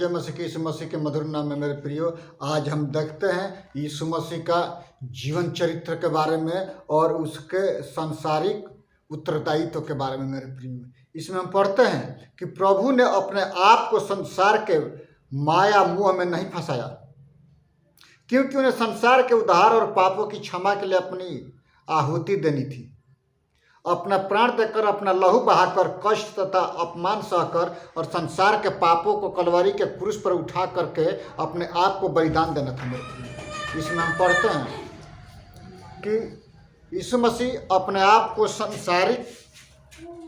जय मसीह के यीशु मसीह के मधुर नाम में मेरे प्रियो, आज हम देखते हैं यीशु मसीह का जीवन चरित्र के बारे में और उसके सांसारिक उत्तरदायित्व के बारे में मेरे प्रियो। इसमें हम पढ़ते हैं कि प्रभु ने अपने आप को संसार के माया मोह में नहीं फंसाया, क्योंकि उन्हें संसार के उद्धार और पापों की क्षमा के लिए अपनी आहुति देनी थी। अपना प्राण देकर, अपना लहू बहाकर, कष्ट तथा अपमान सहकर और संसार के पापों को कलवरी के क्रूस पर उठा करके अपने आप को बलिदान देना था मेरे प्रिय। इसमें हम पढ़ते हैं कि यीशु मसीह अपने आप को सांसारिक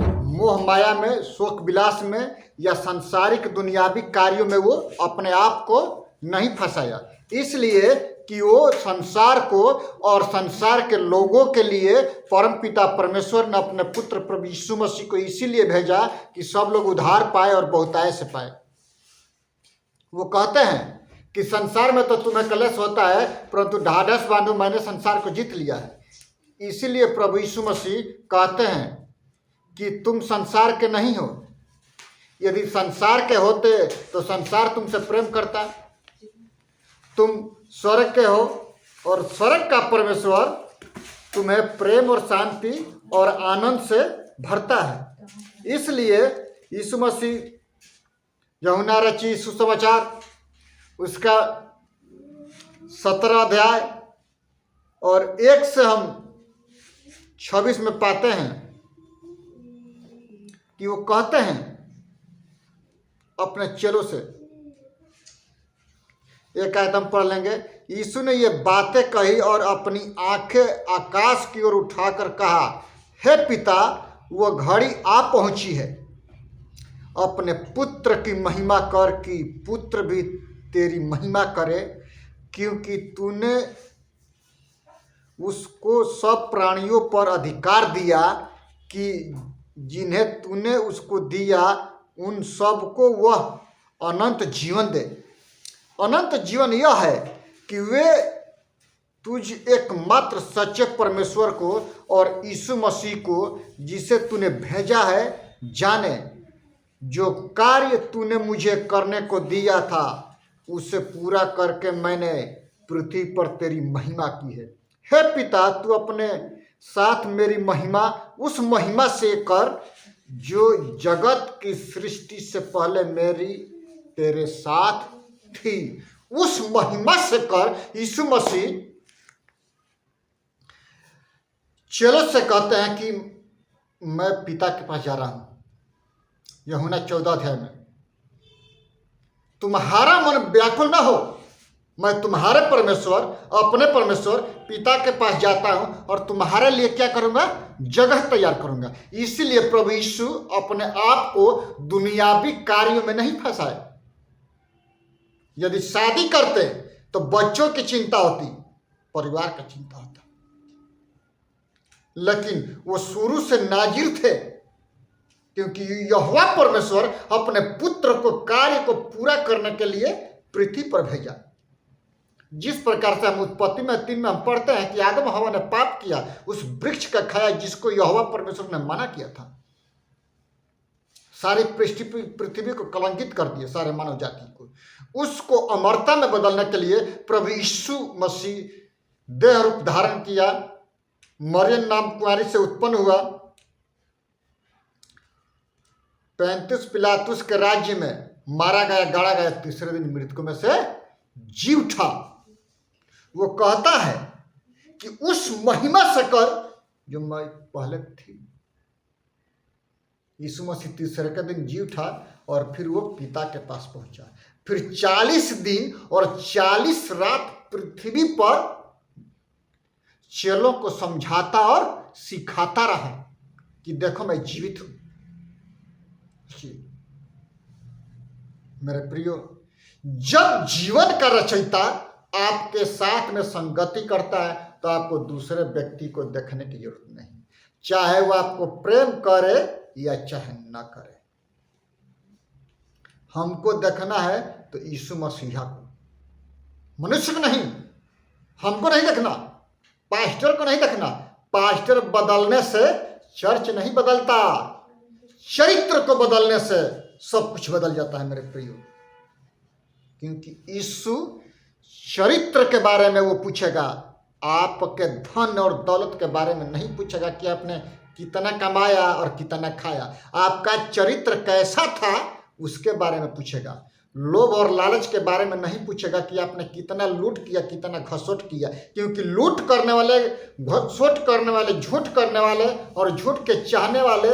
मोह माया में, शोक विलास में या सांसारिक दुनियावी कार्यों में वो अपने आप को नहीं फंसाया, इसलिए कि वो संसार को और संसार के लोगों के लिए परमपिता परमेश्वर ने अपने पुत्र प्रभु यीशु मसीह को इसीलिए भेजा कि सब लोग उद्धार पाए और बहुतायत से पाए। वो कहते हैं कि संसार में तो तुम्हें कलेश होता है, परंतु ढाढ़स बांधो, मैंने संसार को जीत लिया है। इसीलिए प्रभु यीशु मसीह कहते हैं कि तुम संसार के नहीं हो। यदि संसार के होते तो संसार तुमसे प्रेम करता। तुम स्वर्ग के हो और स्वर्ग का परमेश्वर तुम्हें प्रेम और शांति और आनंद से भरता है। इसलिए यीशु मसीह यूहन्ना रचित सुसमाचार उसका 17 अध्याय और 1 से हम 26 में पाते हैं कि वो कहते हैं अपने चेलों से, एक आयत हम पढ़ लेंगे। यीशु ने ये बातें कही और अपनी आंखें आकाश की ओर उठाकर कहा, हे पिता, वो घड़ी आ पहुंची है। अपने पुत्र की महिमा कर कि पुत्र भी तेरी महिमा करे, क्योंकि तूने उसको सब प्राणियों पर अधिकार दिया कि जिन्हें तूने उसको दिया उन सबको वह अनंत जीवन दे। अनंत जीवन यह है कि वे तुझ एकमात्र सच्चे परमेश्वर को और यीशु मसीह को जिसे तूने भेजा है जाने। जो कार्य तूने मुझे करने को दिया था उसे पूरा करके मैंने पृथ्वी पर तेरी महिमा की है। हे पिता, तू अपने साथ मेरी महिमा उस महिमा से कर जो जगत की सृष्टि से पहले मेरी तेरे साथ थी। उस महिमा से कर। यीशु मसीह चेलों से कहते हैं कि मैं पिता के पास जा रहा हूं। यूहन्ना 14 अध्याय में, तुम्हारा मन व्याकुल ना हो, मैं तुम्हारे परमेश्वर, अपने परमेश्वर पिता के पास जाता हूं और तुम्हारे लिए क्या करूंगा? जगह तैयार करूंगा। इसीलिए प्रभु यीशु अपने आप को दुनियावी कार्यों में नहीं फंसाए। यदि शादी करते तो बच्चों की चिंता होती, परिवार की चिंता होता, लेकिन वो शुरू से नाजिर थे, क्योंकि यहोवा परमेश्वर अपने पुत्र को कार्य को पूरा करने के लिए पृथ्वी पर भेजा। जिस प्रकार से हम उत्पत्ति में 3 में हम पढ़ते हैं कि आदम हवा ने पाप किया, उस वृक्ष का खाया जिसको यहोवा परमेश्वर ने मना किया था, सारी पृथ्वी को कलंकित कर दिए, सारे मानव जाति को। उसको अमरता में बदलने के लिए प्रभु यीशु मसीह देह रूप धारण किया, मरियम नाम कुंवारी से उत्पन्न हुआ, 35 पिलातुस के राज्य में मारा गया, गाड़ा गया, तीसरे दिन मृतकों में से जी उठा। वो कहता है कि उस महिमा से कर जो मैं पहले थी। यीशु मसीह तीसरे के दिन जी उठा और फिर वो पिता के पास पहुंचा। फिर 40 दिन और 40 रात पृथ्वी पर चेलों को समझाता और सिखाता रहा कि देखो मैं जीवित हूं। मेरे प्रियो, जब जीवन का रचयिता आपके साथ में संगति करता है तो आपको दूसरे व्यक्ति को देखने की जरूरत नहीं, चाहे वो आपको प्रेम करे या चाहे ना करे। हमको देखना है तो यीशु मसीहा को, मनुष्य को नहीं। हमको नहीं देखना, पास्टर को नहीं देखना। पास्टर बदलने से चर्च नहीं बदलता, चरित्र को बदलने से सब कुछ बदल जाता है मेरे प्रियो। क्योंकि यीशु चरित्र के बारे में वो पूछेगा, आपके धन और दौलत के बारे में नहीं पूछेगा कि आपने कितना कमाया और कितना खाया। आपका चरित्र कैसा था उसके बारे में पूछेगा। लोभ और लालच के बारे में नहीं पूछेगा कि आपने कितना लूट किया, कितना घसोट किया, क्योंकि लूट करने वाले, घसोट करने वाले, झूठ करने वाले और झूठ के चाहने वाले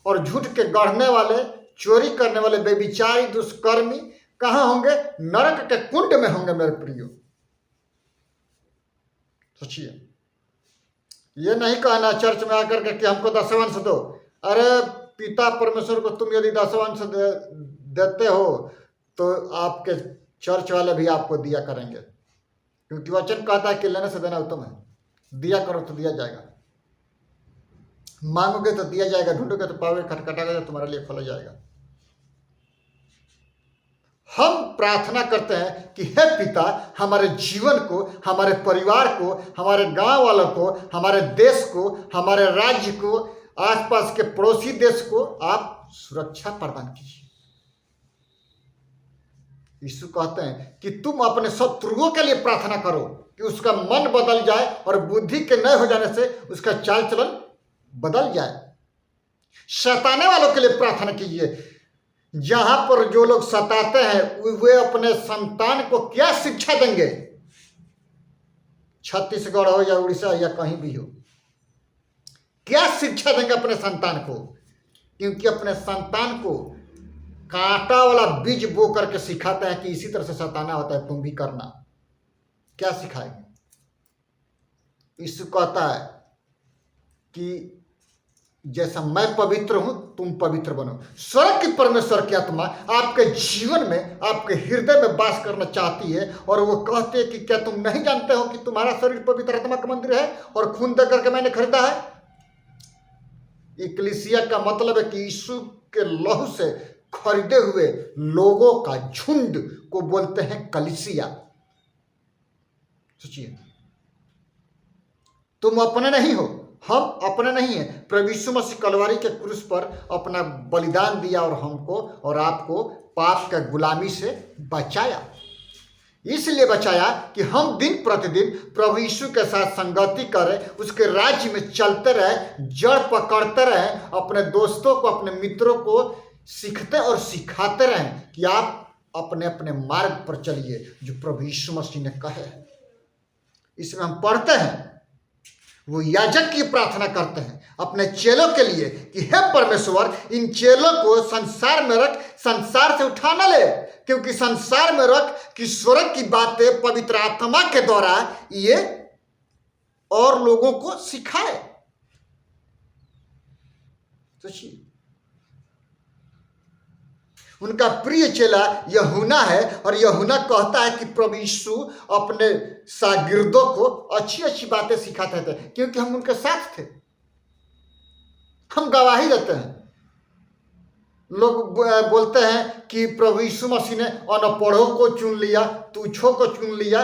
और झूठ के गढ़ने वाले, चोरी करने वाले, बेविचारी, दुष्कर्मी कहाँ होंगे? नरक के कुंड में होंगे मेरे प्रियो। सोचिए, ये नहीं कहना चर्च में आकर के कि हमको दशवंश दो। अरे पिता परमेश्वर को तुम यदि दशवंश देते हो तो आपके चर्च वाले भी आपको दिया करेंगे, क्योंकि वचन कहता है कि लेने से देना उत्तम है। दिया करो तो दिया जाएगा, मांगोगे तो दिया जाएगा, ढूंढोगे तो पाओगे, खटखटाओगे तो तुम्हारे लिए खोला जाएगा। हम प्रार्थना करते हैं कि हे पिता, हमारे जीवन को, हमारे परिवार को, हमारे गांव वालों को, हमारे देश को, हमारे राज्य को, आसपास के पड़ोसी देश को आप सुरक्षा प्रदान कीजिए। यीशु कहते हैं कि तुम अपने शत्रुओं के लिए प्रार्थना करो कि उसका मन बदल जाए और बुद्धि के न हो जाने से उसका चाल चलन बदल जाए। सताने वालों के लिए प्रार्थना कीजिए। जहां पर जो लोग सताते हैं वे अपने संतान को क्या शिक्षा देंगे? छत्तीसगढ़ हो या उड़ीसा या कहीं भी हो, क्या शिक्षा देंगे अपने संतान को? क्योंकि अपने संतान को कांटा वाला बीज बो करके सिखाते हैं कि इसी तरह से सताना होता है, तुम भी करना। क्या सिखाएंगे? यीशु कहता है कि जैसा मैं पवित्र हूं तुम पवित्र बनो। स्वर्ग की परमेश्वर की आत्मा आपके जीवन में, आपके हृदय में वास करना चाहती है, और वो कहते हैं कि क्या तुम नहीं जानते हो कि तुम्हारा शरीर पवित्र आत्मा का मंदिर है और खून दे करके मैंने खरीदा है? इक्लीसिया का मतलब है कि यीशु के लहू से खरीदे हुए लोगों का झुंड को बोलते हैं कलीसिया। सोचिए, तुम अपने नहीं हो, हम अपने नहीं हैं। प्रभु यीशु मसीह कलवारी के क्रूस पर अपना बलिदान दिया और हमको और आपको पाप के गुलामी से बचाया। इसलिए बचाया कि हम दिन प्रतिदिन प्रभु यीशु के साथ संगति करें, उसके राज्य में चलते रहें, जड़ पकड़ते रहें, अपने दोस्तों को, अपने मित्रों को सीखते और सिखाते रहें कि आप अपने अपने मार्ग पर चलिए जो प्रभु यीशु मसीह ने कहे। इसमें हम पढ़ते हैं, वो याजक की प्रार्थना करते हैं अपने चेलों के लिए कि हे परमेश्वर, इन चेलों को संसार में रख, संसार से उठा न ले, क्योंकि संसार में रख कि स्वर्ग की बातें पवित्र आत्मा के द्वारा ये और लोगों को सिखाए। सोचिए, उनका प्रिय चेला यूहन्ना है, और यूहन्ना कहता है कि प्रभु यीशु अपने शागिर्दों को अच्छी अच्छी बातें सिखाते थे, क्योंकि हम उनके साथ थे। हम गवाही देते हैं। लोग बोलते हैं कि प्रभु यीशु मसीह ने अनपढ़ों को चुन लिया, तुच्छों को चुन लिया,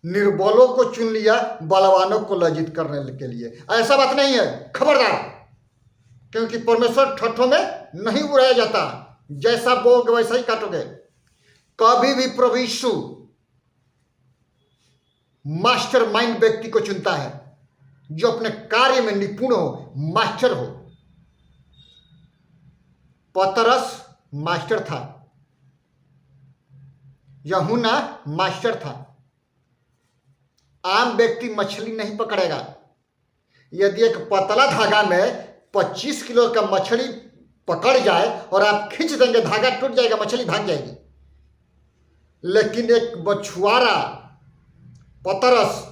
निर्बलों को चुन लिया, बलवानों को लज्जित करने के लिए। ऐसा बात नहीं है, खबरदार, क्योंकि परमेश्वर ठट्ठों में नहीं उड़ाया जाता। जैसा बोओगे वैसा ही काटोगे। कभी भी प्रभु यीशु मास्टर माइंड व्यक्ति को चुनता है जो अपने कार्य में निपुण हो, मास्टर हो। पतरस मास्टर था, यूहन्ना मास्टर था। आम व्यक्ति मछली नहीं पकड़ेगा। यदि एक पतला धागा में 25 किलो का मछली पकड़ जाए और आप खींच देंगे, धागा टूट जाएगा, मछली भाग जाएगी। लेकिन एक मछुआरा पतरस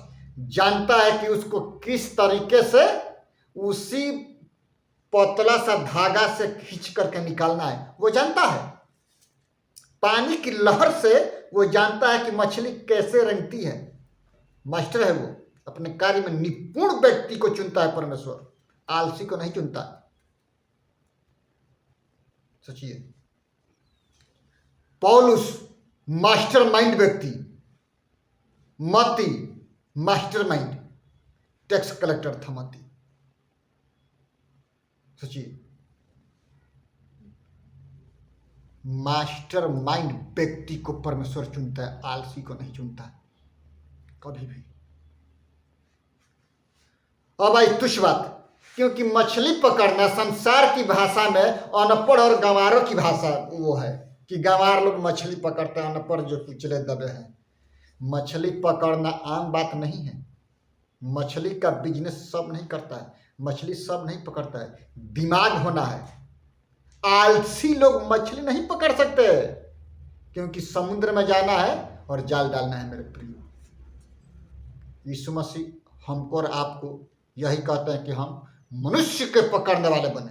जानता है कि उसको किस तरीके से उसी पतला सा धागा से खींच करके निकालना है। वो जानता है, पानी की लहर से वो जानता है कि मछली कैसे रेंगती है। मास्टर है वो। अपने कार्य में निपुण व्यक्ति को चुनता है परमेश्वर, आलसी को नहीं चुनता। सोचिए, पौलुस मास्टर माइंड व्यक्ति, मत्ती मास्टर माइंड, टैक्स कलेक्टर था मत्ती। सोचिए, मास्टर माइंड व्यक्ति को परमेश्वर चुनता है, आलसी को नहीं चुनता कभी भी। अब आई तुच्छ बात, क्योंकि मछली पकड़ना संसार की भाषा में अनपढ़ और गंवारों की भाषा वो है कि गंवार लोग मछली पकड़ते हैं, अनपढ़ जो पिछले दबे हैं। मछली पकड़ना आम बात नहीं है। मछली का बिजनेस सब नहीं करता है, मछली सब नहीं पकड़ता है, दिमाग होना है। आलसी लोग मछली नहीं पकड़ सकते क्योंकि समुद्र में जाना है और जाल डालना है। मेरे प्रिय, यीशु मसीह हमको और आपको यही कहते हैं कि हम मनुष्य के पकड़ने वाले बने।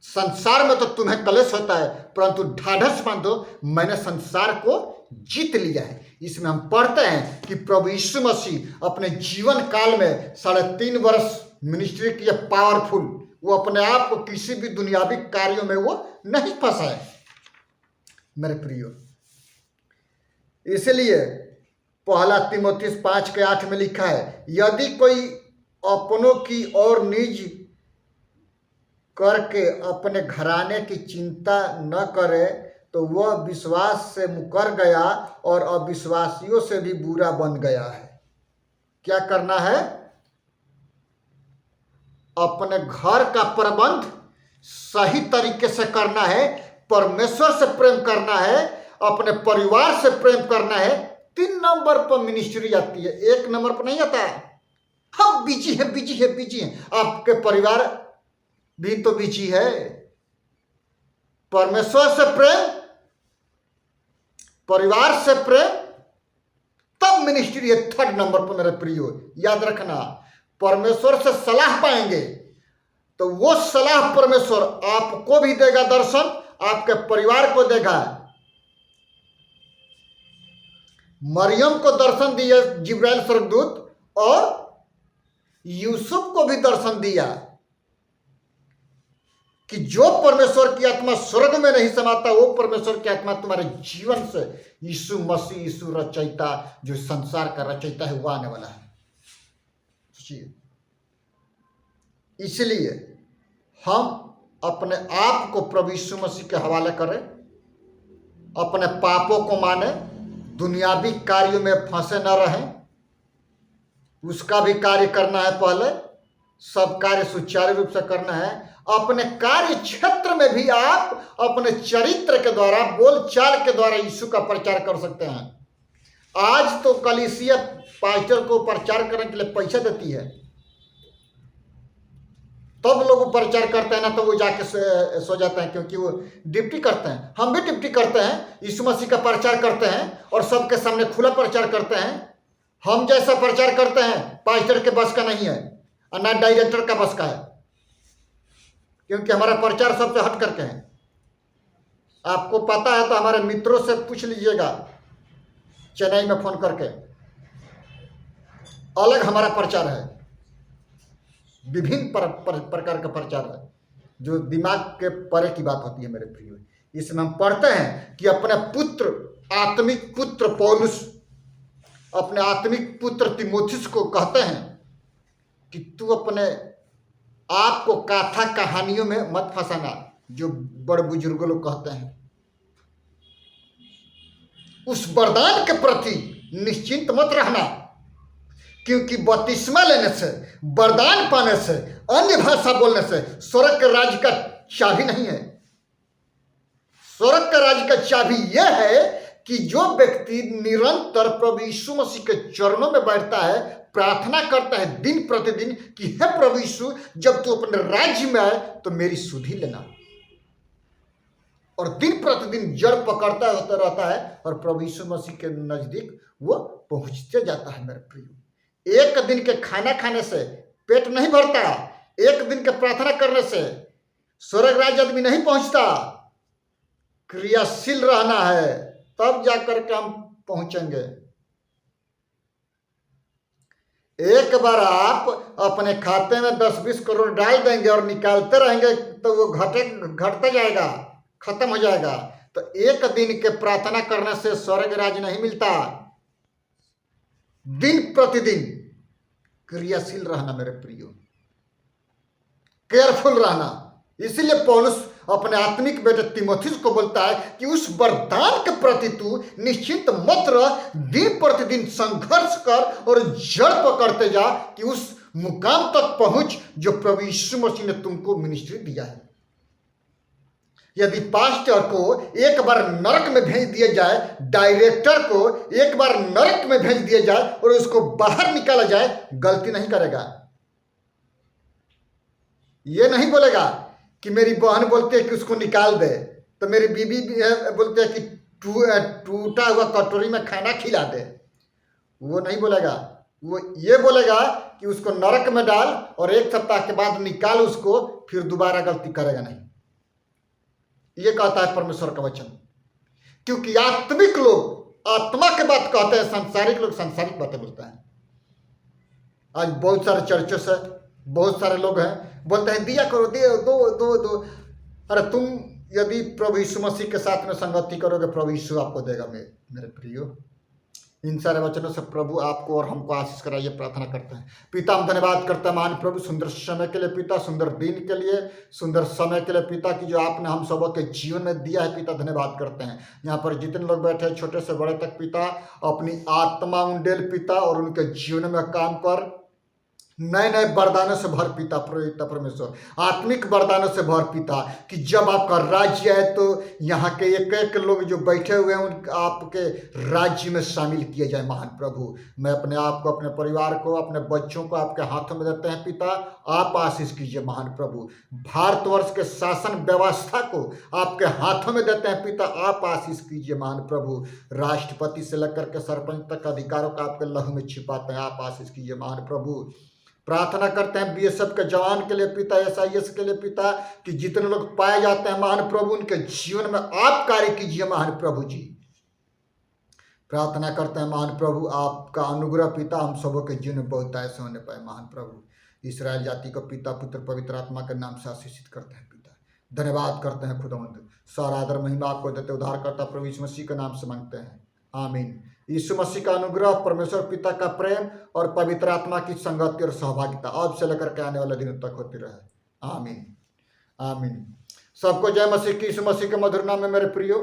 संसार में तो तुम्हें कलेश होता है, परंतु ढाढ़स बांधो, मैंने संसार को जीत लिया है। इसमें हम पढ़ते हैं कि प्रभु यीशु मसीह अपने जीवन काल में 3.5 वर्ष मिनिस्ट्री किया पावरफुल। वो अपने आप को किसी भी दुनियावी कार्यों में वो नहीं फंसाए मेरे प्रियो। इसलिए 1 तीमुथियुस 5:8 में लिखा है, यदि कोई अपनों की और निज करके अपने घराने की चिंता न करे तो वह विश्वास से मुकर गया और अविश्वासियों से भी बुरा बन गया है। क्या करना है? अपने घर का प्रबंध सही तरीके से करना है, परमेश्वर से प्रेम करना है, अपने परिवार से प्रेम करना है। 3 नंबर पर मिनिस्ट्री आती है, 1 नंबर पर नहीं आता। हम बिजी है। आपके परिवार भी तो बिजी है। परमेश्वर से प्रेम, परिवार से प्रेम, तब मिनिस्ट्री है 3rd नंबर पर मेरे प्रियो। याद रखना, परमेश्वर से सलाह पाएंगे तो वो सलाह परमेश्वर आपको भी देगा दर्शन, आपके परिवार को देगा। मरियम को दर्शन दिया जिब्राइल स्वर्गदूत और यूसुफ को भी दर्शन दिया कि जो परमेश्वर की आत्मा स्वर्ग में नहीं समाता, वो परमेश्वर की आत्मा तुम्हारे जीवन से, यीशु मसीह, यीशु रचयिता, जो संसार का रचयिता है, वो आने वाला है। सोचिए, इसलिए हम अपने आप को प्रभु यीशु मसीह के हवाले करें, अपने पापों को माने, दुनियावी कार्यों में फंसे न रहें। उसका भी कार्य करना है, पहले सब कार्य सुचारू रूप से करना है। अपने कार्य क्षेत्र में भी आप अपने चरित्र के द्वारा, बोलचाल के द्वारा यीशु का प्रचार कर सकते हैं। आज तो कलीसिया पास्टर को प्रचार करने के लिए पैसा देती है, तब लोग प्रचार करते हैं ना, तो वो जाके सो जाते हैं, क्योंकि वो ड्यूटी करते हैं। हम भी ड्यूटी करते हैं, यीशु मसीह का प्रचार करते हैं और सबके सामने खुला प्रचार करते हैं। हम जैसा प्रचार करते हैं पास्टर के बस का नहीं है और ना डायरेक्टर का बस का है, क्योंकि हमारा प्रचार सबसे हट करके है। आपको पता है तो हमारे मित्रों से पूछ लीजिएगा, चेन्नई में फोन करके, अलग हमारा प्रचार है, विभिन्न प्रकार का प्रचार है, जो दिमाग के परे की बात होती है मेरे प्रियो। इसमें हम पढ़ते हैं कि अपने पुत्र, आत्मिक पुत्र पौलुस अपने आत्मिक पुत्र तीमुथियुस को कहते हैं कि तू अपने आप को गाथा कहानियों में मत फंसाना, जो बड़े बुजुर्ग लोग कहते हैं। उस वरदान के प्रति निश्चिंत मत रहना, क्योंकि बपतिस्मा लेने से, वरदान पाने से, अन्य भाषा बोलने से स्वर्ग के राज्य का चाबी नहीं है। स्वर्ग के राज्य का चाबी यह है कि जो व्यक्ति निरंतर प्रभु यीशु मसीह के चरणों में बैठता है, प्रार्थना करता है दिन प्रतिदिन कि हे प्रभु यीशु, जब तू अपने राज्य में आए तो मेरी सुधि लेना, और दिन प्रतिदिन जड़ पकड़ता होता रहता है और प्रभु यीशु मसीह के नजदीक वो पहुंचते जाता है मेरे प्रिय। एक दिन के खाना खाने से पेट नहीं भरता, एक दिन के प्रार्थना करने से स्वर्ग राज्य आदमी नहीं पहुंचता। क्रियाशील रहना है, तब जाकर के हम पहुंचेंगे। एक बार आप अपने खाते में 10-20 करोड़ डाल देंगे और निकालते रहेंगे तो वो घटते जाएगा, खत्म हो जाएगा। तो एक दिन के प्रार्थना करने से स्वर्ग राज्य नहीं मिलता। दिन प्रतिदिन क्रियाशील रहना मेरे प्रियो, केयरफुल रहना। इसीलिए पौलुस अपने आत्मिक बेटे तिमोथी को बोलता है कि उस वरदान के प्रति तू निश्चिंत मत रह, दिन प्रतिदिन संघर्ष कर और जड़ पकड़ते जा कि उस मुकाम तक पहुंच जो प्रभु यीशु मसीह ने तुमको मिनिस्ट्री दिया है। यदि पास्टर को एक बार नरक में भेज दिया जाए, डायरेक्टर को एक बार नरक में भेज दिया जाए और उसको बाहर निकाला जाए, गलती नहीं करेगा। ये नहीं बोलेगा कि मेरी बहन बोलती है कि उसको निकाल दे, तो मेरी बीबी बोलती है कि टूटा हुआ कटोरी में खाना खिला दे। वो नहीं बोलेगा। वो ये बोलेगा कि उसको नरक में डाल और 1 सप्ताह के बाद निकाल उसको, फिर दोबारा गलती करेगा नहीं। ये कहता है परमेश्वर का वचन। क्योंकि आत्मिक लोग आत्मा के बात कहते हैं, सांसारिक लोग सांसारिक बातें बोलते हैं। आज बहुत सारे चर्चों से बहुत सारे लोग हैं, बोलते हैं दिया करो, दे दो दो दो। अरे तुम यदि प्रभु यीशु मसीह के साथ में संगति करोगे, प्रभु यीशु आपको देगा। मेरे प्रियो, इन सारे वचनों से प्रभु आपको और हमको आशीष कराइए, प्रार्थना करते हैं। पिता, हम धन्यवाद करते हैं महान प्रभु, सुंदर समय के लिए पिता, सुंदर दिन के लिए, सुंदर समय के लिए पिता, की जो आपने हम सबों के जीवन में दिया है पिता, धन्यवाद करते हैं। यहाँ पर जितने लोग बैठे हैं, छोटे से बड़े तक पिता, अपनी आत्मा उंडेल पिता और उनके जीवन में काम कर, नए नए वरदानों से भर पिता परमेश्वर, आत्मिक वरदानों से भर पिता, कि जब आपका राज्य है तो यहाँ के एक एक लोग जो बैठे हुए हैं उन आपके राज्य में शामिल किए जाए महान प्रभु। मैं अपने आप को, अपने परिवार को, अपने बच्चों को आपके हाथों में देते हैं पिता, आप आशीष कीजिए महान प्रभु। भारतवर्ष के शासन व्यवस्था को आपके हाथों में देते हैं पिता, आप आशीष कीजिए महान प्रभु। राष्ट्रपति से लेकर के सरपंच तक अधिकारों का आपके लहू में छिपाते हैं, आप आशीष कीजिए महान प्रभु। प्रार्थना करते हैं बीएसएफ के जवान के लिए पिता, एसआईएस के लिए पिता, कि जितने लोग पाए जाते हैं महान प्रभु, उनके जीवन में आप कार्य कीजिए महान प्रभु जी। प्रार्थना करते हैं महान प्रभु, आपका अनुग्रह पिता हम सबों के जीवन में बहुत ऐसे होने पाए महान प्रभु। इस्राएल जाति को पिता, पुत्र, पवित्र आत्मा के नाम से आशीषित करते हैं पिता, धन्यवाद करते हैं खुदावंद। सारा आदर महिमा आपको देते, उद्धार करता प्रभु यीशु मसीह के नाम से मांगते हैं, आमीन। यीशु मसीह का अनुग्रह, परमेश्वर पिता का प्रेम और पवित्र आत्मा की संगति और सहभागिता अब से लेकर के आने वाले दिनों तक होती रहे, आमीन आमीन। सबको जय मसीह की, यीशु मसीह के मधुर नाम में मेरे प्रियो।